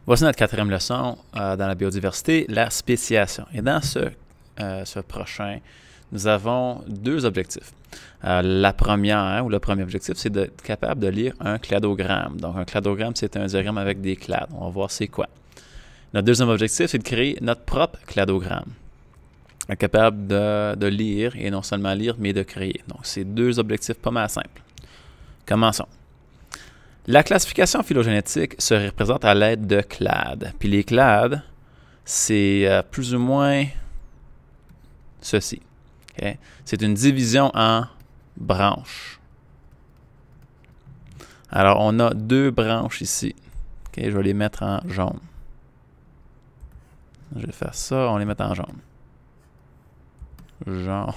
Voici notre quatrième leçon dans la biodiversité, la spéciation. Et dans ce prochain, nous avons deux objectifs. La première, ou le premier objectif, c'est d'être capable de lire un cladogramme. Donc, un cladogramme, c'est un diagramme avec des clades. On va voir c'est quoi. Notre deuxième objectif, c'est de créer notre propre cladogramme. Être capable de lire, et non seulement lire, mais de créer. Donc, c'est deux objectifs pas mal simples. Commençons. La classification phylogénétique se représente à l'aide de clades. Puis les clades, c'est plus ou moins ceci. Okay? C'est une division en branches. Alors, on a deux branches ici. Okay? Je vais les mettre en jaune. Je vais faire ça, on les met en jaune. Jaune.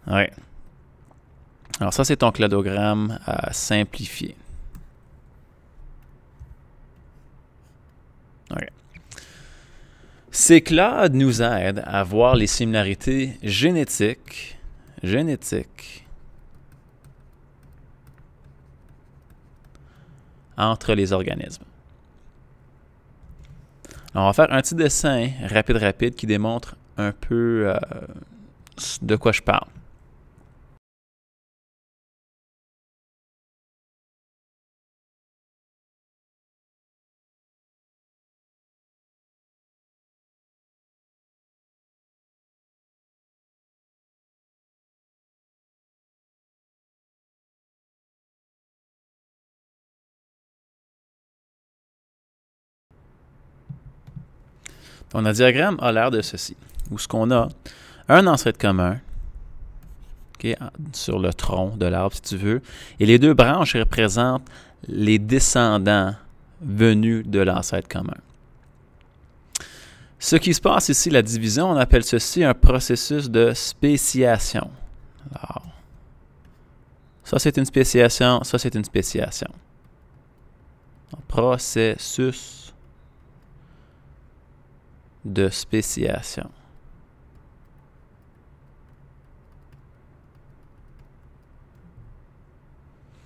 Oui. Alors ça, c'est ton cladogramme simplifié. Okay. Ces clades nous aident à voir les similarités génétiques entre les organismes. Alors, on va faire un petit dessin rapide qui démontre un peu de quoi je parle. Notre diagramme a l'air de ceci, où ce qu'on a un ancêtre commun, okay, sur le tronc de l'arbre si tu veux, et les deux branches représentent les descendants venus de l'ancêtre commun. Ce qui se passe ici, la division, on appelle ceci un processus de spéciation. Alors, ça c'est une spéciation, ça c'est une spéciation. Donc, processus de spéciation.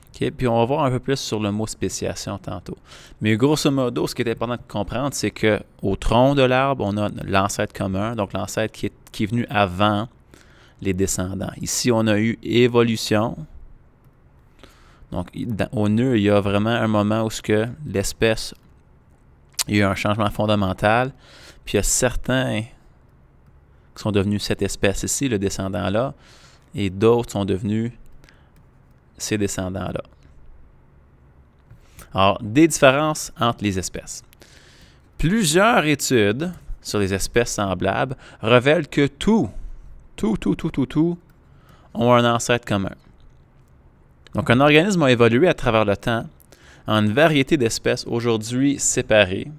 Okay, puis on va voir un peu plus sur le mot spéciation tantôt. Mais grosso modo, ce qui est important de comprendre, c'est qu'au tronc de l'arbre, on a l'ancêtre commun, donc l'ancêtre qui est venu avant les descendants. Ici, on a eu évolution. Donc, au nœud, il y a vraiment un moment où l'espèce, il y a eu un changement fondamental. Puis il y a certains qui sont devenus cette espèce ici, le descendant-là, et d'autres sont devenus ces descendants-là. Alors, des différences entre les espèces. Plusieurs études sur les espèces semblables révèlent que tout ont un ancêtre commun. Donc, un organisme a évolué à travers le temps en une variété d'espèces aujourd'hui séparées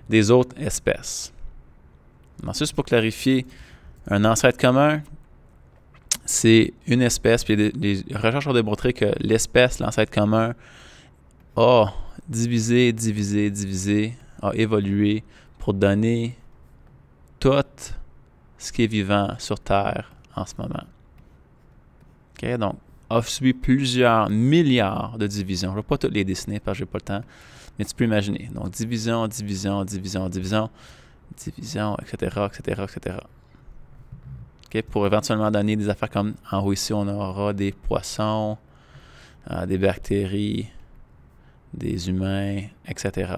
des autres espèces. Alors, juste pour clarifier, un ancêtre commun, c'est une espèce, puis les recherches ont démontré que l'ancêtre commun, a divisé, a évolué pour donner tout ce qui est vivant sur Terre en ce moment. Okay? Donc, a subi plusieurs milliards de divisions. Je ne vais pas toutes les dessiner parce que je n'ai pas le temps. Mais tu peux imaginer. Donc, division, etc. Okay, pour éventuellement donner des affaires comme en haut ici, on aura des poissons, des bactéries, des humains, etc.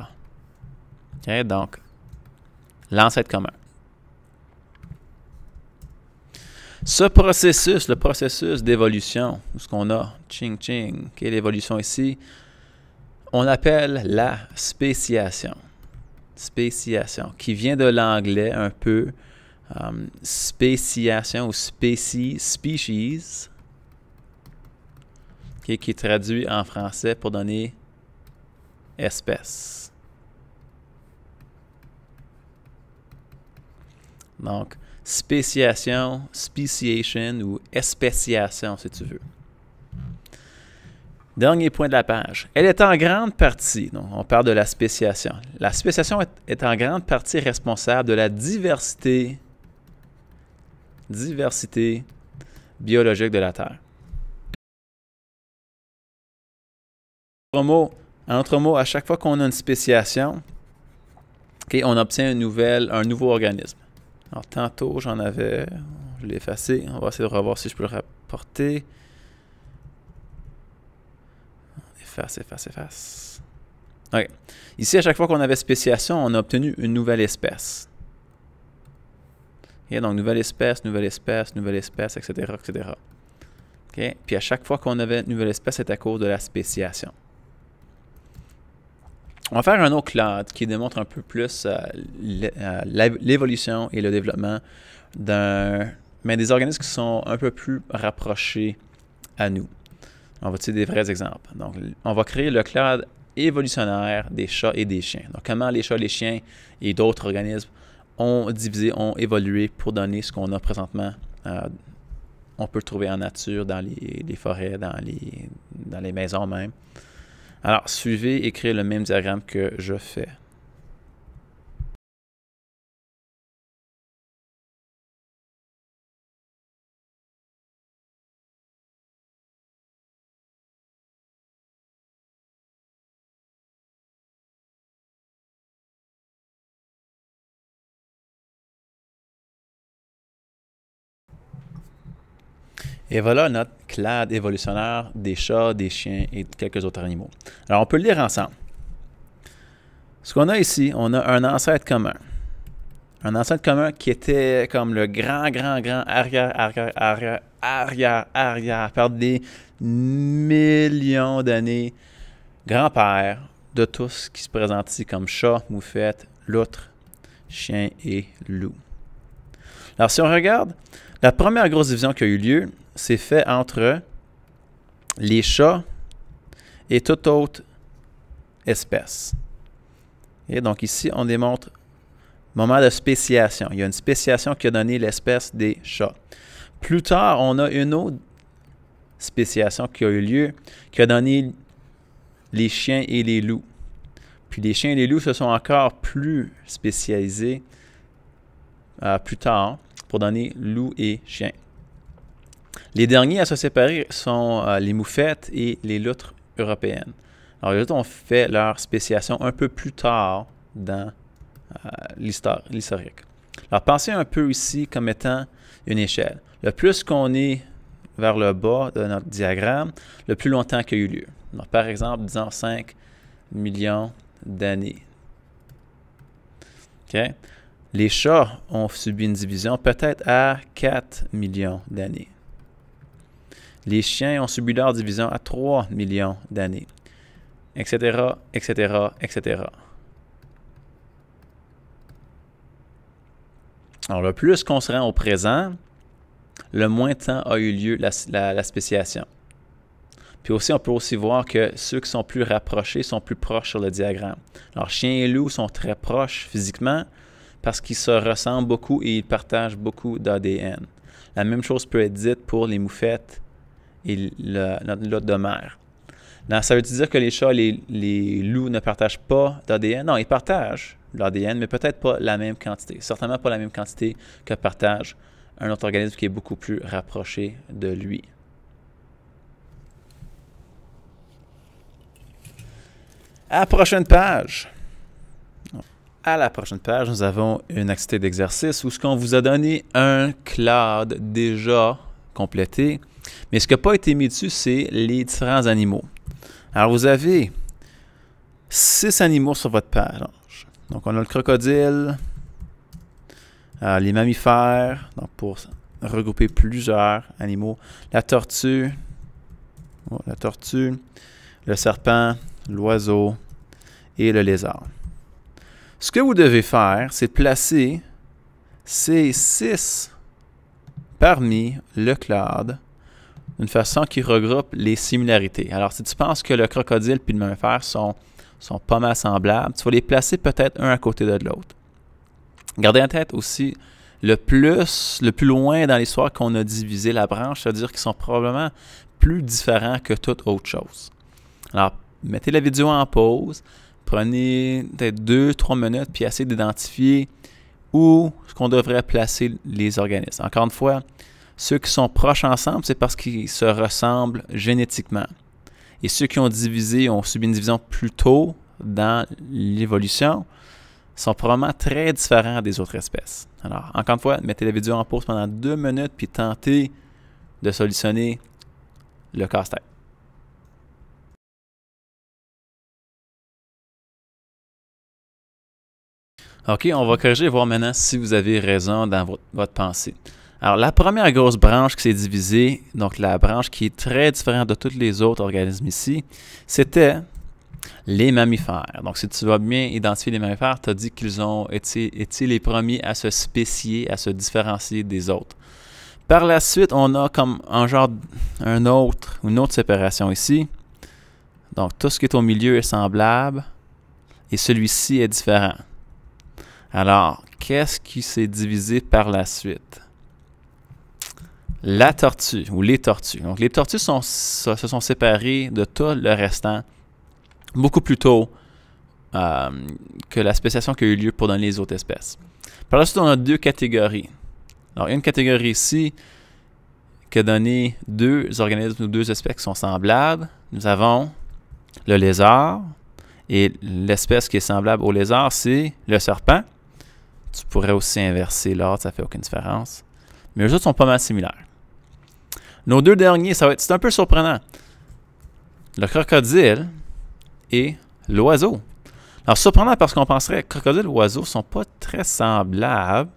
Okay, donc, l'ancêtre commun. Ce processus, le processus d'évolution, ce qu'on a, okay, l'évolution ici, on appelle la spéciation. Spéciation, qui vient de l'anglais un peu, spéciation ou species, okay, qui est traduit en français pour donner espèce. Donc, spéciation, speciation ou espéciation, si tu veux. Dernier point de la page. Elle est en grande partie, donc on parle de la spéciation. La spéciation est en grande partie responsable de la diversité biologique de la Terre. En autre mot, à chaque fois qu'on a une spéciation, okay, on obtient un nouveau organisme. Alors, tantôt, j'en avais, je l'ai effacé. On va essayer de revoir si je peux le rapporter. Efface. Okay. Ici, à chaque fois qu'on avait spéciation, on a obtenu une nouvelle espèce. Okay, donc, nouvelle espèce, etc., etc. Okay. Puis, à chaque fois qu'on avait une nouvelle espèce, c'est à cause de la spéciation. On va faire un autre clade qui démontre un peu plus l'évolution et le développement des organismes qui sont un peu plus rapprochés à nous. On va utiliser des vrais exemples. Donc, on va créer le clade évolutionnaire des chats et des chiens. Donc, comment les chats, les chiens et d'autres organismes ont évolué pour donner ce qu'on a présentement. On peut le trouver en nature, dans les forêts, dans les maisons même. Alors, suivez et créez le même diagramme que je fais. Et voilà notre clade évolutionnaire des chats, des chiens et quelques autres animaux. Alors, on peut le lire ensemble. Ce qu'on a ici, on a un ancêtre commun. Un ancêtre commun qui était comme le grand arrière, par des millions d'années, grand-père de tout ce qui se présente ici comme chat, moufette, loutre, chien et loup. Alors, si on regarde, la première grosse division qui a eu lieu, c'est fait entre les chats et toute autre espèce. Et donc ici, on démontre moment de spéciation. Il y a une spéciation qui a donné l'espèce des chats. Plus tard, on a une autre spéciation qui a eu lieu, qui a donné les chiens et les loups. Puis les chiens et les loups se sont encore plus spécialisés plus tard pour donner loup et chien. Les derniers à se séparer sont les moufettes et les loutres européennes. Alors, les loutres ont fait leur spéciation un peu plus tard dans l'historique. Alors, pensez un peu ici comme étant une échelle. Le plus qu'on est vers le bas de notre diagramme, le plus longtemps qu'il y a eu lieu. Donc, par exemple, disons 5 millions d'années. Okay? Les chats ont subi une division peut-être à 4 millions d'années. Les chiens ont subi leur division à 3 millions d'années, etc., etc., etc. Alors, le plus qu'on se rend au présent, le moins de temps a eu lieu la spéciation. Puis aussi, on peut aussi voir que ceux qui sont plus rapprochés sont plus proches sur le diagramme. Alors, chiens et loups sont très proches physiquement parce qu'ils se ressemblent beaucoup et ils partagent beaucoup d'ADN. La même chose peut être dite pour les moufettes et notre lot de mer. Donc, ça veut dire que les chats et les loups ne partagent pas d'ADN? Non, ils partagent l'ADN, mais peut-être pas la même quantité. Certainement pas la même quantité que partage un autre organisme qui est beaucoup plus rapproché de lui. À la prochaine page. À la prochaine page, nous avons une activité d'exercice où ce qu'on vous a donné un clade déjà complété, mais ce qui n'a pas été mis dessus, c'est les différents animaux. Alors, vous avez 6 animaux sur votre page. Donc, on a le crocodile, les mammifères, donc pour regrouper plusieurs animaux, la tortue, le serpent, l'oiseau et le lézard. Ce que vous devez faire, c'est placer ces 6 parmi le clade d'une façon qui regroupe les similarités. Alors, si tu penses que le crocodile et le mammifère sont pas mal semblables, tu vas les placer peut-être un à côté de l'autre. Gardez en tête aussi le plus loin dans l'histoire qu'on a divisé la branche, c'est-à-dire qu'ils sont probablement plus différents que toute autre chose. Alors, mettez la vidéo en pause, prenez peut-être 2-3 minutes, puis essayez d'identifier où est-ce qu'on devrait placer les organismes. Encore une fois, Ceux qui sont proches ensemble, c'est parce qu'ils se ressemblent génétiquement. Et ceux qui ont subi une division plus tôt dans l'évolution, sont probablement très différents des autres espèces. Alors, encore une fois, mettez la vidéo en pause pendant 2 minutes puis tentez de solutionner le casse-tête. OK, on va corriger et voir maintenant si vous avez raison dans votre pensée. Alors, la première grosse branche qui s'est divisée, donc la branche qui est très différente de tous les autres organismes ici, c'était les mammifères. Donc, si tu vas bien identifier les mammifères, tu as dit qu'ils ont été les premiers à se spécier, à se différencier des autres. Par la suite, on a comme une autre séparation ici. Donc, tout ce qui est au milieu est semblable et celui-ci est différent. Alors, qu'est-ce qui s'est divisé par la suite? La tortue ou les tortues. Donc, les tortues se sont séparées de tout le restant beaucoup plus tôt que la spéciation qui a eu lieu pour donner les autres espèces. Par la suite, on a 2 catégories. Alors, il y a une catégorie ici qui a donné 2 organismes ou 2 espèces qui sont semblables. Nous avons le lézard et l'espèce qui est semblable au lézard, c'est le serpent. Tu pourrais aussi inverser l'ordre, ça ne fait aucune différence. Mais eux autres sont pas mal similaires. Nos 2 derniers, c'est un peu surprenant. Le crocodile et l'oiseau. Alors, surprenant parce qu'on penserait que crocodile et oiseau ne sont pas très semblables.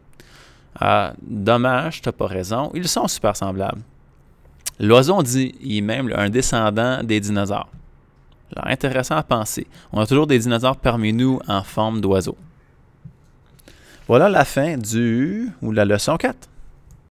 Dommage, tu n'as pas raison. Ils sont super semblables. L'oiseau, on dit, il est même un descendant des dinosaures. Alors, intéressant à penser. On a toujours des dinosaures parmi nous en forme d'oiseau. Voilà la fin de la leçon 4.